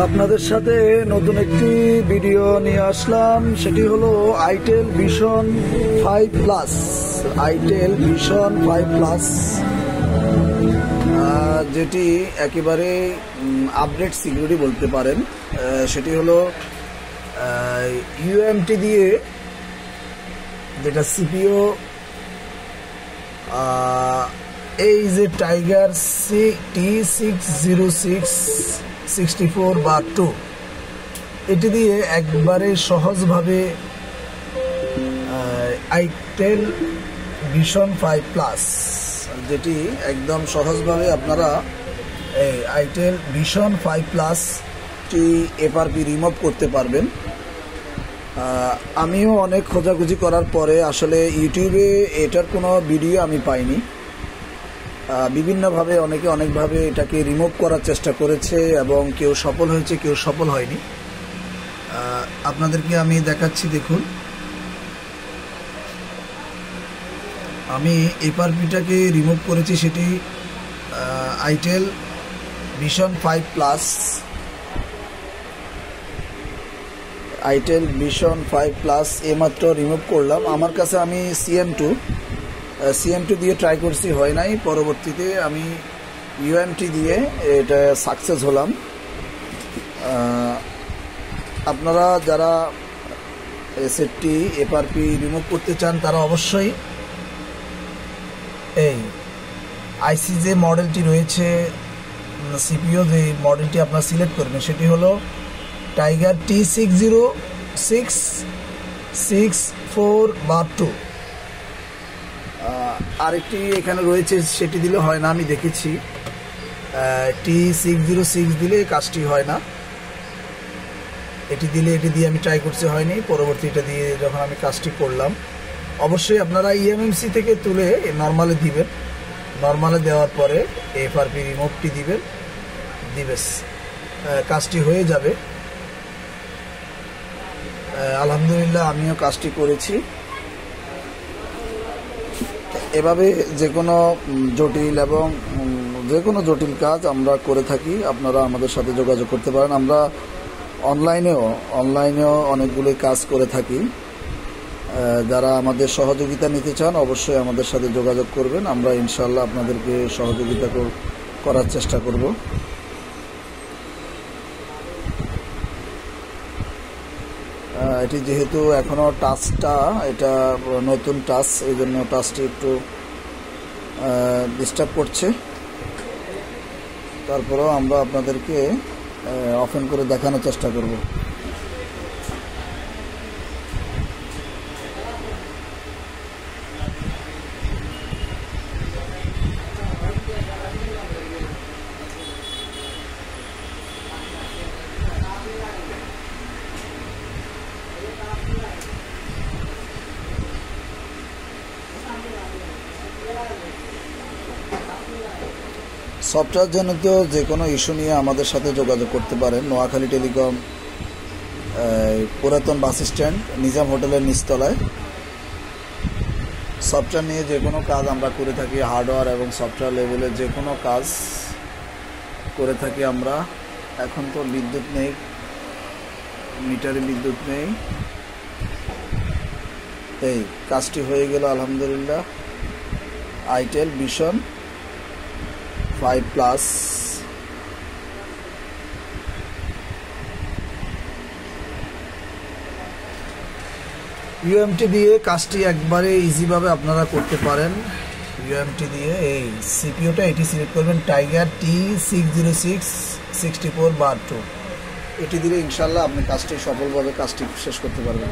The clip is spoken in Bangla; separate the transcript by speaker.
Speaker 1: আপনাদের সাথে নতুন একটি ভিডিও নিয়ে আসলাম। সেটি হলো itel vision 5 plus. Itel vision 5 plus যেটি একেবারে আপডেট সিকিউরিটি বলতে পারেন। সেটি হলো ইউএমটি দিয়ে, যেটা সিপিও এই যে টাইগার T606-64/2 এটি দিয়ে একবারে সহজভাবে আইটেল ভিশন 5 প্লাস, যেটি একদম সহজভাবে আপনারা এই আইটেল ভিশন 5 প্লাস টি এফআরপি রিমুভ করতে পারবেন। আমিও অনেক খোঁজাখুঁজি করার পরে আসলে ইউটিউবে এটার কোনো ভিডিও আমি পাইনি। বিভিন্নভাবে অনেকে অনেকভাবে এটাকে রিমুভ করার চেষ্টা করেছে এবং কেউ সফল হয়েছে, কেউ সফল হয়নি। আপনাদেরকে আমি দেখাচ্ছি, দেখুন আমি এফআরপিটাকে রিমুভ করেছি। সেটি itel vision 5 plus, itel vision 5 plus এইমাত্র রিমুভ করলাম। আমার কাছে আমি সিএম2 দিয়ে ট্রাই করছি, হয় নাই। পরবর্তীতে আমি ইউএমটি দিয়ে এটা সাকসেস হলাম। আপনারা যারা সেটটি এফআরপি রিমুভ করতে চান তারা অবশ্যই এই আইসি যে মডেলটি রয়েছে, সিপিও যে মডেলটি আপনারা সিলেক্ট করবেন সেটি হলো টাইগার T606-64/2। আরেকটি এখানে রয়েছে, সেটি দিলে হয় না, আমি দেখেছি। T606 দিলে কাজটি হয় না। এটি দিয়ে আমি ট্রাই করছি, হয়নি। পরবর্তী এটা দিয়ে যখন আমি কাজটি করলাম, অবশ্যই আপনারা ইএমএমসি থেকে তুলে নর্মালে দিবেন। নর্মালে দেওয়ার পরে এফআরপি রিমুভটি দিবেন, কাজটি হয়ে যাবে। আলহামদুলিল্লাহ আমিও কাজটি করেছি। এভাবে যে কোনো জটিল কাজ আমরা করে থাকি। আপনারা আমাদের সাথে যোগাযোগ করতে পারেন। আমরা অনলাইনেও অনেকগুলো কাজ করে থাকি। যারা আমাদের সহযোগিতা নিতে চান অবশ্যই আমাদের সাথে যোগাযোগ করবেন। আমরা ইনশাআল্লাহ আপনাদেরকে সহযোগিতা করার চেষ্টা করব। এটি যেহেতু এখনও টাচটা এটা নতুন টাচ, এই জন্য টাচটি একটু ডিস্টার্ব করছে। তারপরেও আমরা আপনাদেরকে ওপেন করে দেখানোর চেষ্টা করব। সফটওয়্যার জনিত যে কোনো ইস্যু নিয়ে আমাদের সাথে যোগাযোগ করতে পারেন। নোয়াখালী টেলিকম, পুরাতন বাস স্ট্যান্ড, নিজাম হোটেলের নিচতলায়। সফটওয়্যার নিয়ে যে কোনো কাজ আমরা করে থাকি। হার্ডওয়্যার এবং সফটওয়্যার লেভেলের যে কোনো কাজ করে থাকি আমরা। এখন তো বিদ্যুৎ নেই, মিটারে বিদ্যুৎ নেই। এই কাজটি হয়ে গেল আলহামদুলিল্লাহ। Itel vision 5 plus. ইউএমটি দিয়ে কাজটি একবারে ইজিভাবে আপনারা করতে পারেন। ইউএমটি দিয়ে এই সিপিওটা এটি সিলেক্ট করবেন, টাইগার T606-64/2। এটি দিলে ইনশাল্লাহ আপনি কাজটি সফলভাবে শেষ করতে পারবেন।